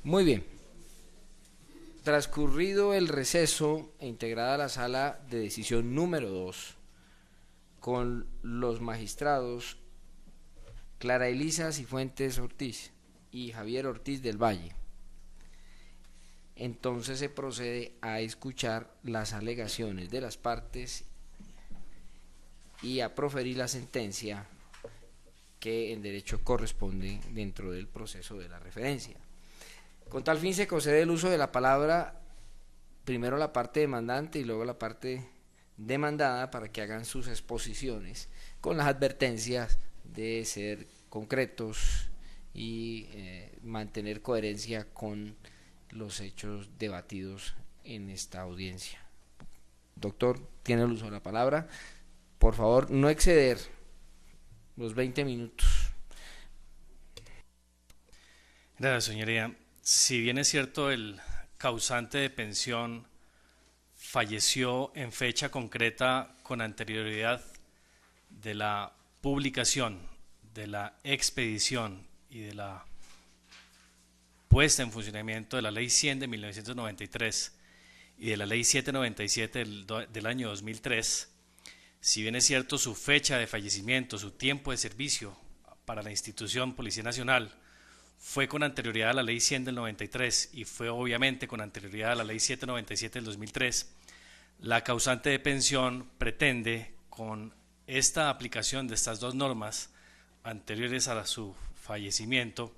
Muy bien. Transcurrido el receso e integrada la sala de decisión número 2 con los magistrados Clara Elisa Cifuentes Ortiz y Javier Ortiz del Valle, entonces se procede a escuchar las alegaciones de las partes y a proferir la sentencia que en derecho corresponde dentro del proceso de la referencia. Con tal fin se concede el uso de la palabra primero la parte demandante y luego la parte demandada para que hagan sus exposiciones con las advertencias de ser concretos y mantener coherencia con los hechos debatidos en esta audiencia. Doctor, tiene el uso de la palabra. Por favor, no exceder los 20 minutos. Gracias, señoría. Si bien es cierto, el causante de pensión falleció en fecha concreta con anterioridad de la publicación, de la expedición y de la puesta en funcionamiento de la Ley 100 de 1993 y de la Ley 797 del año 2003, si bien es cierto su fecha de fallecimiento, su tiempo de servicio para la institución Policía Nacional fue con anterioridad a la Ley 100 del 93 y fue obviamente con anterioridad a la Ley 797 del 2003, la causante de pensión pretende, con esta aplicación de estas dos normas anteriores a su fallecimiento,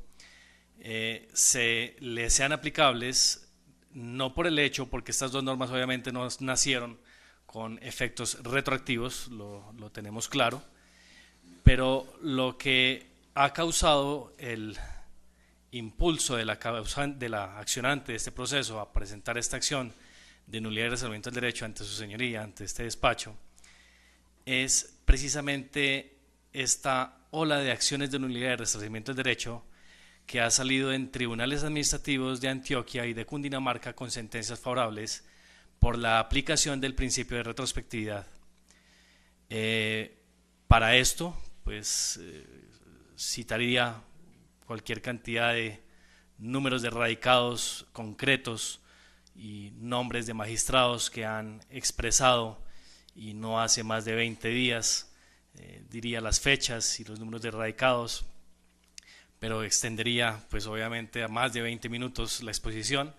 le sean aplicables, no por el hecho, porque estas dos normas obviamente no nacieron con efectos retroactivos, lo tenemos claro, pero lo que ha causado el impulso de la accionante de este proceso a presentar esta acción de nulidad y reservamiento del derecho ante su señoría, ante este despacho, es precisamente esta ola de acciones de nulidad y reservamiento del derecho que ha salido en tribunales administrativos de Antioquia y de Cundinamarca con sentencias favorables por la aplicación del principio de retrospectividad. Para esto, pues citaría cualquier cantidad de números de radicados concretos y nombres de magistrados que han expresado, y no hace más de 20 días, diría las fechas y los números de radicados, pero extendería pues obviamente a más de 20 minutos la exposición.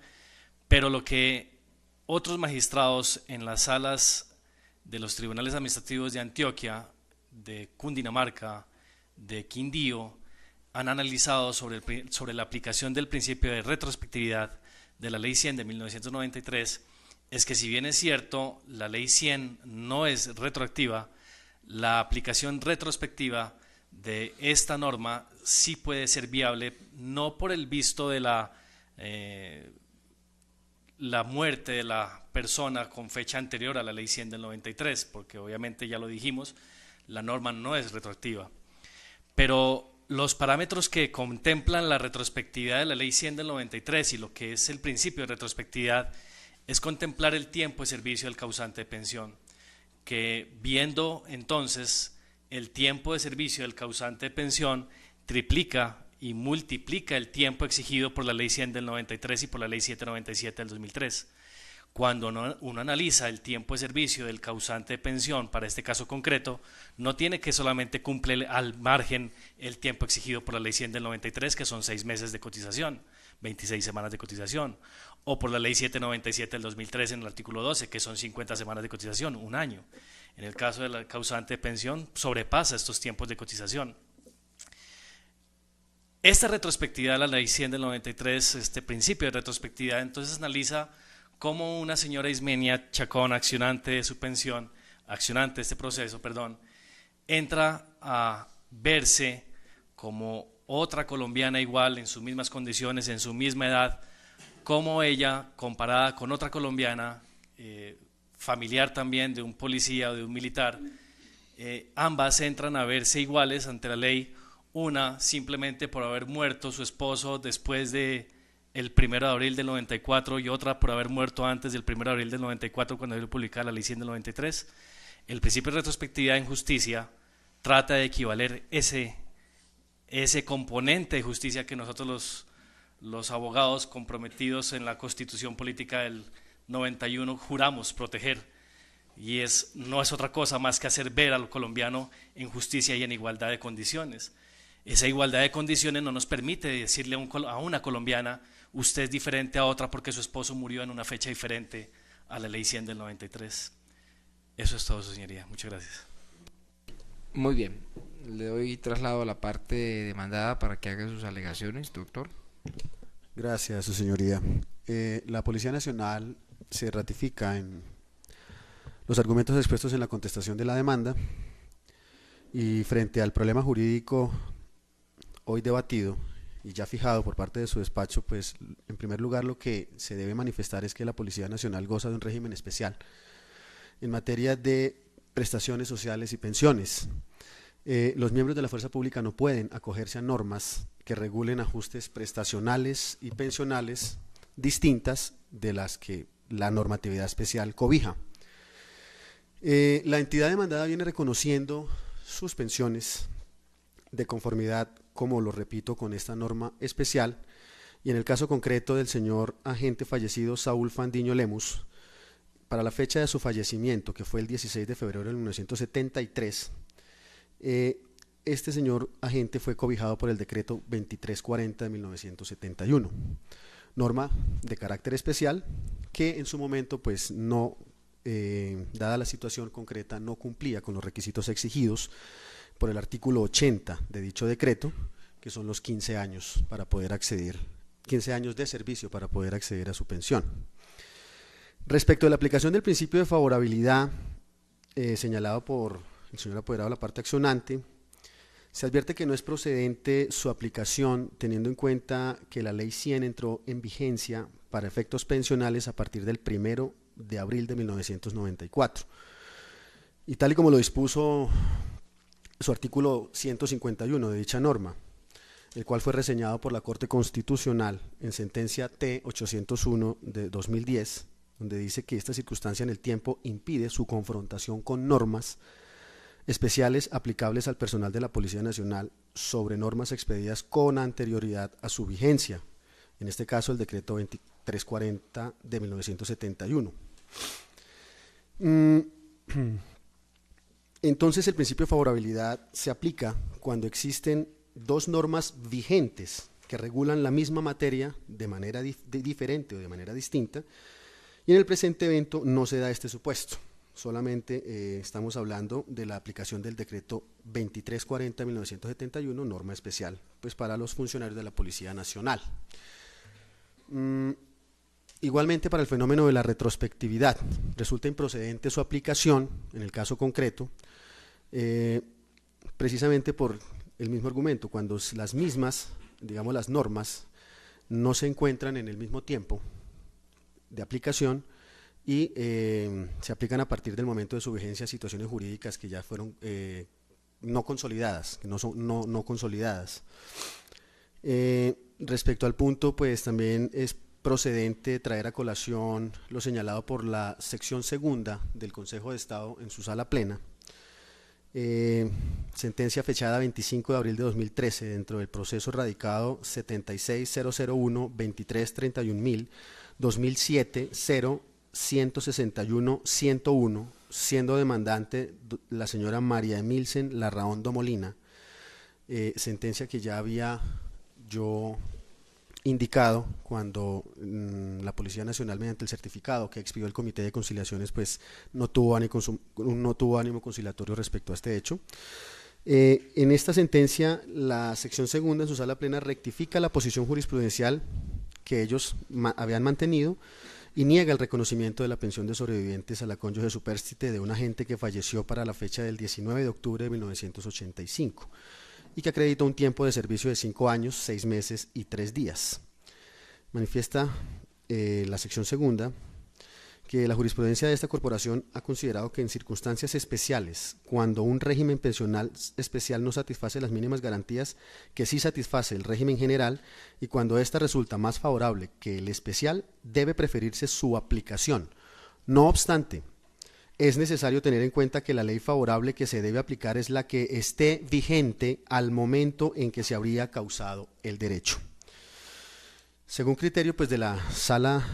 Pero lo que otros magistrados en las salas de los tribunales administrativos de Antioquia, de Cundinamarca, de Quindío, han analizado sobre la aplicación del principio de retrospectividad de la Ley 100 de 1993 es que, si bien es cierto, la Ley 100 no es retroactiva, la aplicación retrospectiva de esta norma sí puede ser viable, no por el visto de la muerte de la persona con fecha anterior a la Ley 100 del 93, porque obviamente ya lo dijimos, la norma no es retroactiva, pero los parámetros que contemplan la retrospectividad de la Ley 100 del 93 y lo que es el principio de retrospectividad es contemplar el tiempo de servicio del causante de pensión, que viendo entonces el tiempo de servicio del causante de pensión triplica y multiplica el tiempo exigido por la Ley 100 del 93 y por la Ley 797 del 2003. Cuando uno analiza el tiempo de servicio del causante de pensión para este caso concreto, no tiene que solamente cumplir al margen el tiempo exigido por la Ley 100 del 93, que son 6 meses de cotización, 26 semanas de cotización, o por la Ley 797 del 2003 en el artículo 12, que son 50 semanas de cotización, un año. En el caso del causante de pensión, sobrepasa estos tiempos de cotización. Esta retrospectividad de la Ley 100 del 93, este principio de retrospectividad, entonces analiza cómo una señora Ismenia Chacón, accionante de su pensión, accionante de este proceso, entra a verse como otra colombiana igual, en sus mismas condiciones, en su misma edad, como ella, comparada con otra colombiana, familiar también de un policía o de un militar, ambas entran a verse iguales ante la ley, una simplemente por haber muerto su esposo después de el 1 de abril del 94 y otra por haber muerto antes del 1 de abril del 94 cuando fue publicada la Ley 100 del 93. El principio de retrospectividad en justicia trata de equivaler ese componente de justicia que nosotros los abogados comprometidos en la Constitución Política del 91 juramos proteger, y no es otra cosa más que hacer ver al colombiano en justicia y en igualdad de condiciones. Esa igualdad de condiciones no nos permite decirle a una colombiana: usted es diferente a otra porque su esposo murió en una fecha diferente a la ley 100 del 93. Eso es todo, su señoría. Muchas gracias. Muy bien. Le doy traslado a la parte demandada para que haga sus alegaciones, doctor. Gracias, su señoría. La Policía Nacional se ratifica en los argumentos expuestos en la contestación de la demanda, y frente al problema jurídico hoy debatido y ya fijado por parte de su despacho, pues en primer lugar lo que se debe manifestar es que la Policía Nacional goza de un régimen especial en materia de prestaciones sociales y pensiones. Los miembros de la fuerza pública no pueden acogerse a normas que regulen ajustes prestacionales y pensionales distintas de las que la normatividad especial cobija. La entidad demandada viene reconociendo sus pensiones de conformidad, como lo repito, con esta norma especial, y en el caso concreto del señor agente fallecido Saúl Fandiño Lemus, para la fecha de su fallecimiento, que fue el 16 de febrero de 1973, este señor agente fue cobijado por el decreto 2340 de 1971, norma de carácter especial que en su momento pues no, dada la situación concreta, no cumplía con los requisitos exigidos por el artículo 80 de dicho decreto, que son los 15 años para poder acceder, 15 años de servicio para poder acceder a su pensión. Respecto a la aplicación del principio de favorabilidad señalado por el señor apoderado de la parte accionante, se advierte que no es procedente su aplicación teniendo en cuenta que la ley 100 entró en vigencia para efectos pensionales a partir del 1 de abril de 1994, y tal y como lo dispuso su artículo 151 de dicha norma, el cual fue reseñado por la Corte Constitucional en sentencia T-801 de 2010, donde dice que esta circunstancia en el tiempo impide su confrontación con normas especiales aplicables al personal de la Policía Nacional sobre normas expedidas con anterioridad a su vigencia, en este caso el decreto 2340 de 1971. Entonces el principio de favorabilidad se aplica cuando existen dos normas vigentes que regulan la misma materia de manera diferente o de manera distinta, y en el presente evento no se da este supuesto. Solamente estamos hablando de la aplicación del decreto 2340 de 1971, norma especial pues para los funcionarios de la Policía Nacional. Igualmente, para el fenómeno de la retrospectividad, resulta improcedente su aplicación en el caso concreto, precisamente por el mismo argumento, cuando las mismas, digamos las normas, no se encuentran en el mismo tiempo de aplicación y se aplican a partir del momento de su vigencia a situaciones jurídicas que ya fueron no consolidadas, que no consolidadas. Respecto al punto, pues también es procedente traer a colación lo señalado por la sección segunda del Consejo de Estado en su sala plena, sentencia fechada 25 de abril de 2013 dentro del proceso radicado 76001-2331.000 2007 0161-101, siendo demandante la señora María Emilsen Larraondo Molina, sentencia que ya había yo indicado cuando la Policía Nacional, mediante el certificado que expidió el Comité de Conciliaciones, pues no tuvo ánimo conciliatorio respecto a este hecho. En esta sentencia, la sección segunda en su sala plena rectifica la posición jurisprudencial que ellos habían mantenido y niega el reconocimiento de la pensión de sobrevivientes a la cónyuge supérstite de un agente que falleció para la fecha del 19 de octubre de 1985 y que acredita un tiempo de servicio de 5 años, 6 meses y 3 días. Manifiesta la sección segunda que la jurisprudencia de esta corporación ha considerado que en circunstancias especiales, cuando un régimen pensional especial no satisface las mínimas garantías que sí satisface el régimen general y cuando ésta resulta más favorable que el especial, debe preferirse su aplicación. No obstante, es necesario tener en cuenta que la ley favorable que se debe aplicar es la que esté vigente al momento en que se habría causado el derecho. Según criterio pues, de la sala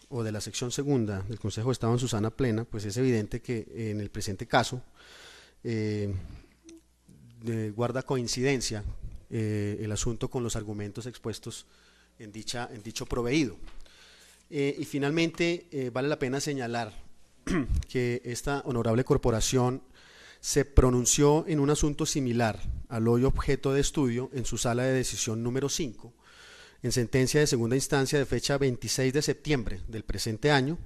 o de la sección segunda del Consejo de Estado en su sana plena, pues es evidente que en el presente caso guarda coincidencia el asunto con los argumentos expuestos en dicho proveído. Y finalmente vale la pena señalar que esta honorable corporación se pronunció en un asunto similar al hoy objeto de estudio en su sala de decisión número 5, en sentencia de segunda instancia de fecha 26 de septiembre del presente año,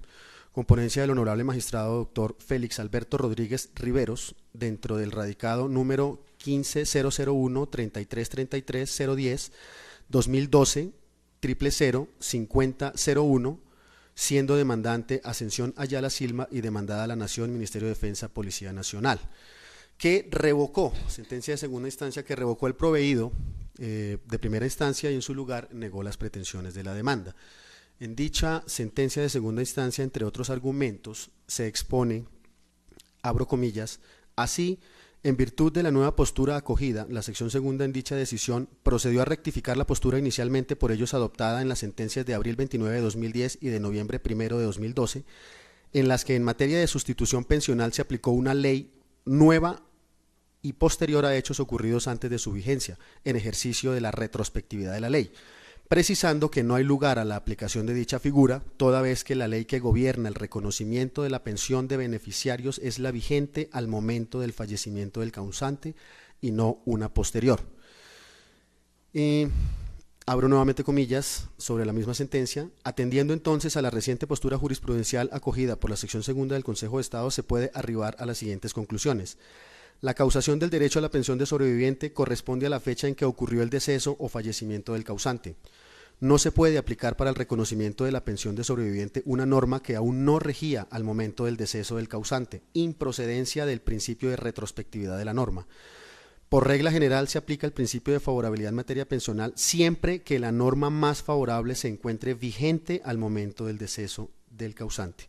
con ponencia del honorable magistrado doctor Félix Alberto Rodríguez Riveros, dentro del radicado número 15001-3333-010, 2012, 000-5001, siendo demandante Ascensión Ayala Silva y demandada a la Nación, Ministerio de Defensa, Policía Nacional, que revocó, sentencia de segunda instancia que revocó el proveído de primera instancia y en su lugar negó las pretensiones de la demanda. En dicha sentencia de segunda instancia, entre otros argumentos, se expone, abro comillas, así, en virtud de la nueva postura acogida, la sección segunda en dicha decisión procedió a rectificar la postura inicialmente por ellos adoptada en las sentencias de abril 29 de 2010 y de noviembre 1 de 2012, en las que en materia de sustitución pensional se aplicó una ley nueva y posterior a hechos ocurridos antes de su vigencia, en ejercicio de la retrospectividad de la ley, precisando que no hay lugar a la aplicación de dicha figura, toda vez que la ley que gobierna el reconocimiento de la pensión de beneficiarios es la vigente al momento del fallecimiento del causante y no una posterior. Abro nuevamente comillas sobre la misma sentencia. Atendiendo entonces a la reciente postura jurisprudencial acogida por la sección segunda del Consejo de Estado, se puede arribar a las siguientes conclusiones. La causación del derecho a la pensión de sobreviviente corresponde a la fecha en que ocurrió el deceso o fallecimiento del causante. No se puede aplicar para el reconocimiento de la pensión de sobreviviente una norma que aún no regía al momento del deceso del causante, improcedencia del principio de retrospectividad de la norma. Por regla general se aplica el principio de favorabilidad en materia pensional siempre que la norma más favorable se encuentre vigente al momento del deceso del causante.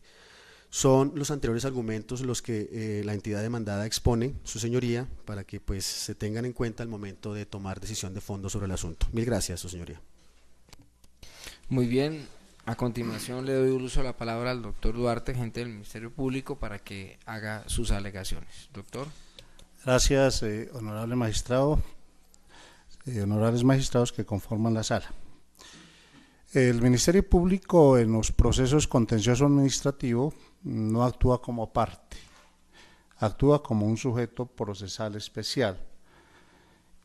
Son los anteriores argumentos los que la entidad demandada expone, su señoría, para que pues se tengan en cuenta al momento de tomar decisión de fondo sobre el asunto. Mil gracias, su señoría. Muy bien, a continuación le doy uso a la palabra al doctor Duarte, agente del Ministerio Público, para que haga sus alegaciones. Doctor. Gracias, honorable magistrado, honorables magistrados que conforman la sala. El Ministerio Público en los procesos contencioso administrativo no actúa como parte, actúa como un sujeto procesal especial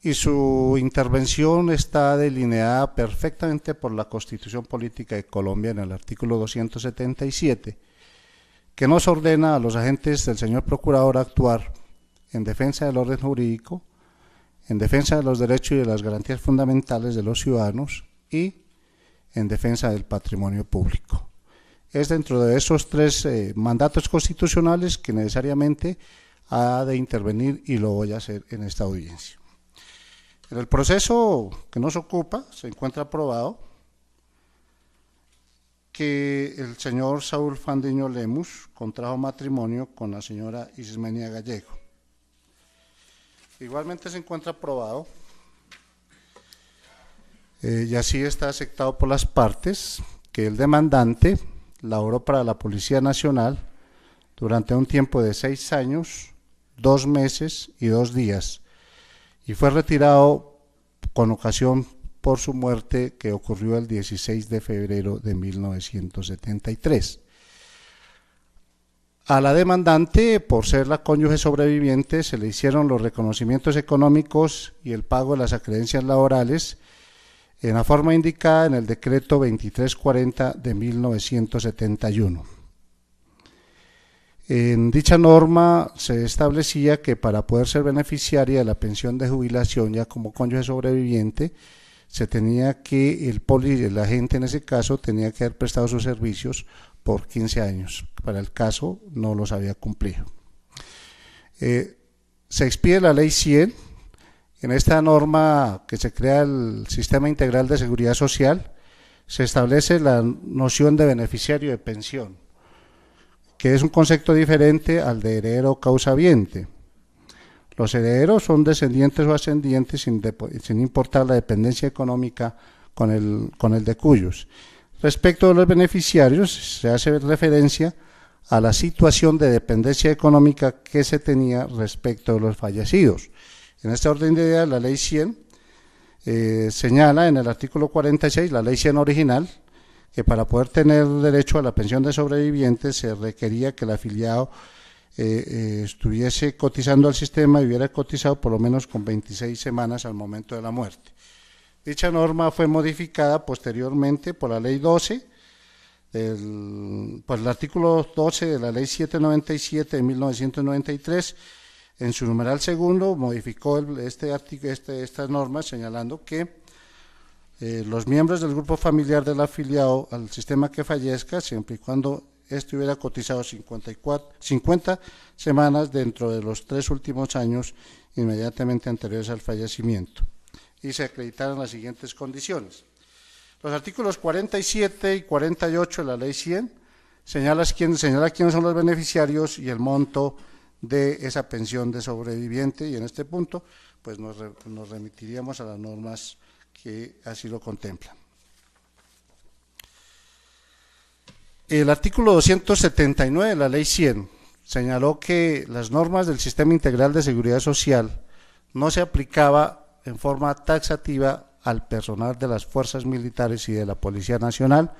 y su intervención está delineada perfectamente por la Constitución Política de Colombia en el artículo 277, que nos ordena a los agentes del señor Procurador actuar en defensa del orden jurídico, en defensa de los derechos y de las garantías fundamentales de los ciudadanos y en defensa del patrimonio público. Es dentro de esos tres mandatos constitucionales que necesariamente ha de intervenir y lo voy a hacer en esta audiencia. En el proceso que nos ocupa se encuentra probado que el señor Saúl Fandiño Lemus contrajo matrimonio con la señora Ismenia Gallego. Igualmente se encuentra probado, y así está aceptado por las partes, que el demandante laboró para la Policía Nacional durante un tiempo de 6 años, 2 meses y 2 días, y fue retirado con ocasión por su muerte que ocurrió el 16 de febrero de 1973. A la demandante, por ser la cónyuge sobreviviente, se le hicieron los reconocimientos económicos y el pago de las acreencias laborales en la forma indicada en el decreto 2340 de 1971. En dicha norma se establecía que para poder ser beneficiaria de la pensión de jubilación ya como cónyuge sobreviviente, se tenía que, el agente en ese caso tenía que haber prestado sus servicios por 15 años. Para el caso no los había cumplido. Se expide la ley 100. En esta norma que se crea el Sistema Integral de Seguridad Social, se establece la noción de beneficiario de pensión, que es un concepto diferente al de heredero causaviente. Los herederos son descendientes o ascendientes sin importar la dependencia económica con el de cuyos. Respecto de los beneficiarios, se hace referencia a la situación de dependencia económica que se tenía respecto de los fallecidos. En este orden de ideas, la Ley 100 señala en el artículo 46, la Ley 100 original, que para poder tener derecho a la pensión de sobrevivientes se requería que el afiliado estuviese cotizando al sistema y hubiera cotizado por lo menos con 26 semanas al momento de la muerte. Dicha norma fue modificada posteriormente por la Ley 12, por el artículo 12 de la Ley 797 de 1993, en su numeral segundo modificó esta norma señalando que los miembros del grupo familiar del afiliado al sistema que fallezca, siempre y cuando éste hubiera cotizado 50 semanas dentro de los 3 últimos años inmediatamente anteriores al fallecimiento, y se acreditaron las siguientes condiciones. Los artículos 47 y 48 de la Ley 100 señala quiénes son los beneficiarios y el monto de esa pensión de sobreviviente, y en este punto pues nos remitiríamos a las normas que así lo contemplan. El artículo 279 de la Ley 100 señaló que las normas del Sistema Integral de Seguridad Social no se aplicaba en forma taxativa al personal de las fuerzas militares y de la Policía Nacional,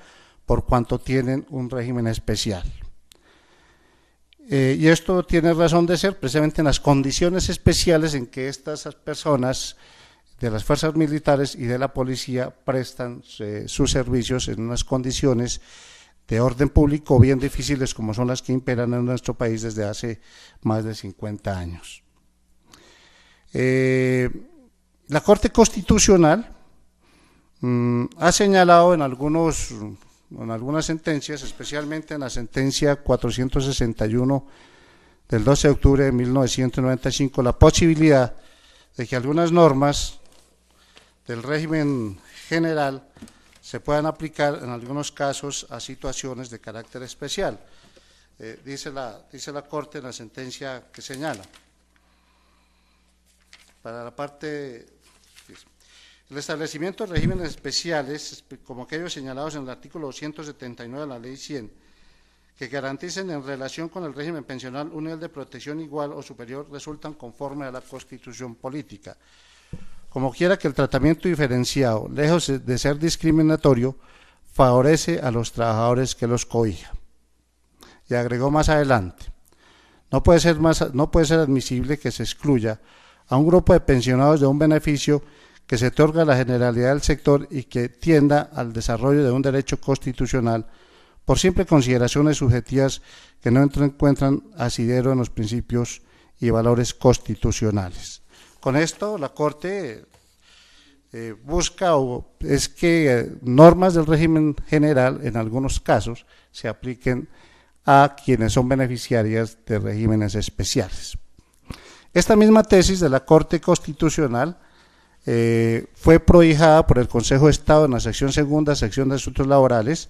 por cuanto tienen un régimen especial. Y esto tiene razón de ser precisamente en las condiciones especiales en que estas personas de las fuerzas militares y de la policía prestan sus servicios en unas condiciones de orden público bien difíciles como son las que imperan en nuestro país desde hace más de 50 años. La Corte Constitucional ha señalado en algunas sentencias, especialmente en la sentencia 461 del 12 de octubre de 1995, la posibilidad de que algunas normas del régimen general se puedan aplicar en algunos casos a situaciones de carácter especial. Dice la Corte en la sentencia que señala. Para la parte, el establecimiento de regímenes especiales, como aquellos señalados en el artículo 279 de la Ley 100, que garanticen en relación con el régimen pensional un nivel de protección igual o superior, resultan conforme a la Constitución política. Como quiera que el tratamiento diferenciado, lejos de ser discriminatorio, favorece a los trabajadores que los cobija. Y agregó más adelante, no puede ser admisible que se excluya a un grupo de pensionados de un beneficio que se otorga a la generalidad del sector y que tienda al desarrollo de un derecho constitucional por simple consideraciones subjetivas que no encuentran asidero en los principios y valores constitucionales. Con esto, la Corte busca es que normas del régimen general, en algunos casos, se apliquen a quienes son beneficiarias de regímenes especiales. Esta misma tesis de la Corte Constitucional fue prohijada por el Consejo de Estado en la sección segunda, sección de asuntos laborales,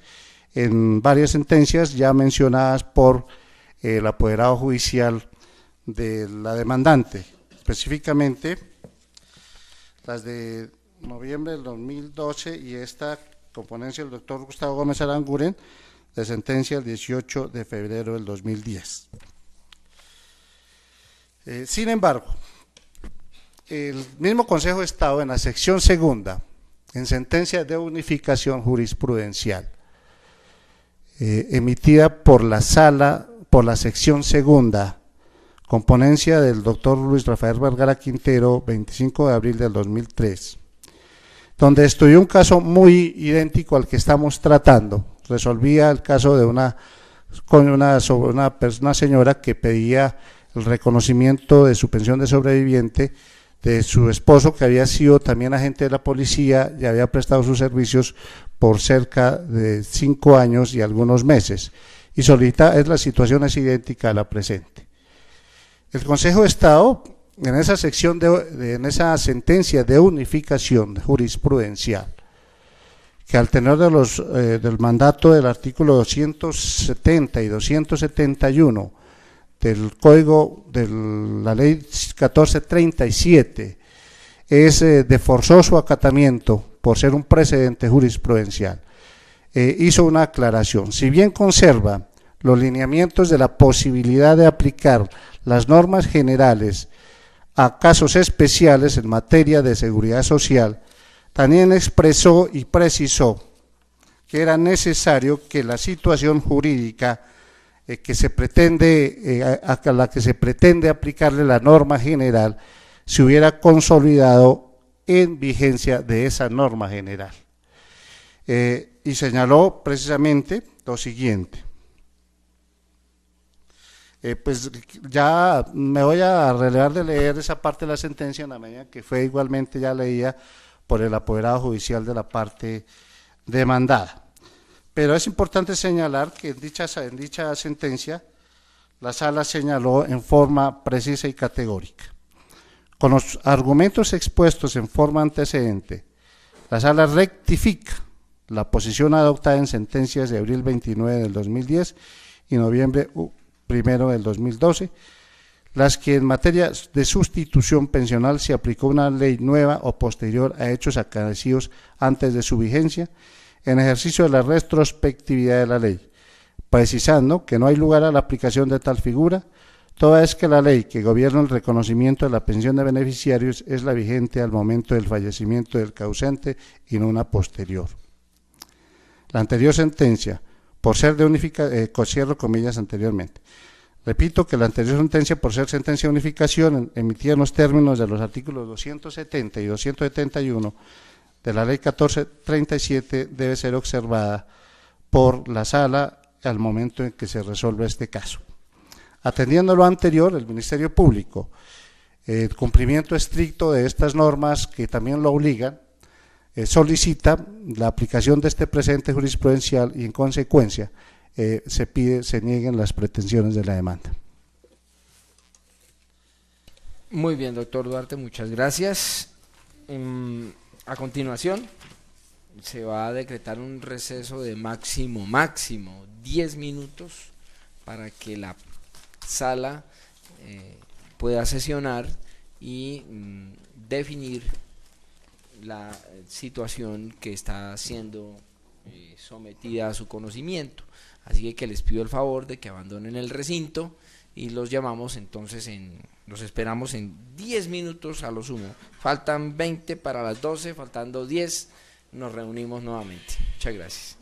en varias sentencias ya mencionadas por el apoderado judicial de la demandante, específicamente las de noviembre del 2012 y esta componencia del doctor Gustavo Gómez Aranguren, de sentencia el 18 de febrero del 2010. Sin embargo, el mismo Consejo de Estado en la sección segunda, en sentencia de unificación jurisprudencial, emitida por la sección segunda, con ponencia del doctor Luis Rafael Vergara Quintero, 25 de abril del 2003, donde estudió un caso muy idéntico al que estamos tratando. Resolvía el caso de una señora que pedía el reconocimiento de su pensión de sobreviviente de su esposo, que había sido también agente de la policía y había prestado sus servicios por cerca de 5 años y algunos meses, y la situación es idéntica a la presente. El Consejo de Estado, en esa sección en esa sentencia de unificación jurisprudencial, que al tenor del mandato del artículo 270 y 271 del Código de la Ley 1437, es de forzoso acatamiento por ser un precedente jurisprudencial, hizo una aclaración. Si bien conserva los lineamientos de la posibilidad de aplicar las normas generales a casos especiales en materia de seguridad social, también expresó y precisó que era necesario que la situación jurídica que se pretende, a la que se pretende aplicarle la norma general se hubiera consolidado en vigencia de esa norma general. Y señaló precisamente lo siguiente. Pues ya me voy a relevar de leer esa parte de la sentencia en la medida que fue igualmente ya leída por el apoderado judicial de la parte demandada. Pero es importante señalar que en dicha sentencia la Sala señaló en forma precisa y categórica. Con los argumentos expuestos en forma antecedente, la Sala rectifica la posición adoptada en sentencias de abril 29 del 2010 y noviembre 1 del 2012, las que en materia de sustitución pensional se aplicó una ley nueva o posterior a hechos acaecidos antes de su vigencia, en ejercicio de la retrospectividad de la ley, precisando que no hay lugar a la aplicación de tal figura, toda vez que la ley que gobierna el reconocimiento de la pensión de beneficiarios es la vigente al momento del fallecimiento del causante y no una posterior. La anterior sentencia, por ser de unificación, cierro comillas anteriormente, repito que la anterior sentencia, por ser sentencia de unificación, emitida en los términos de los artículos 270 y 271 de la Ley 1437, debe ser observada por la Sala al momento en que se resuelva este caso. Atendiendo lo anterior, el Ministerio Público, el cumplimiento estricto de estas normas que también lo obligan, solicita la aplicación de este presente jurisprudencial y en consecuencia se nieguen las pretensiones de la demanda. Muy bien, doctor Duarte, muchas gracias. A continuación se va a decretar un receso de máximo 10 minutos para que la sala pueda sesionar y definir la situación que está siendo sometida a su conocimiento. Así que les pido el favor de que abandonen el recinto y los llamamos entonces los esperamos en 10 minutos a lo sumo. Faltan 20 para las 12, faltando 10, nos reunimos nuevamente. Muchas gracias.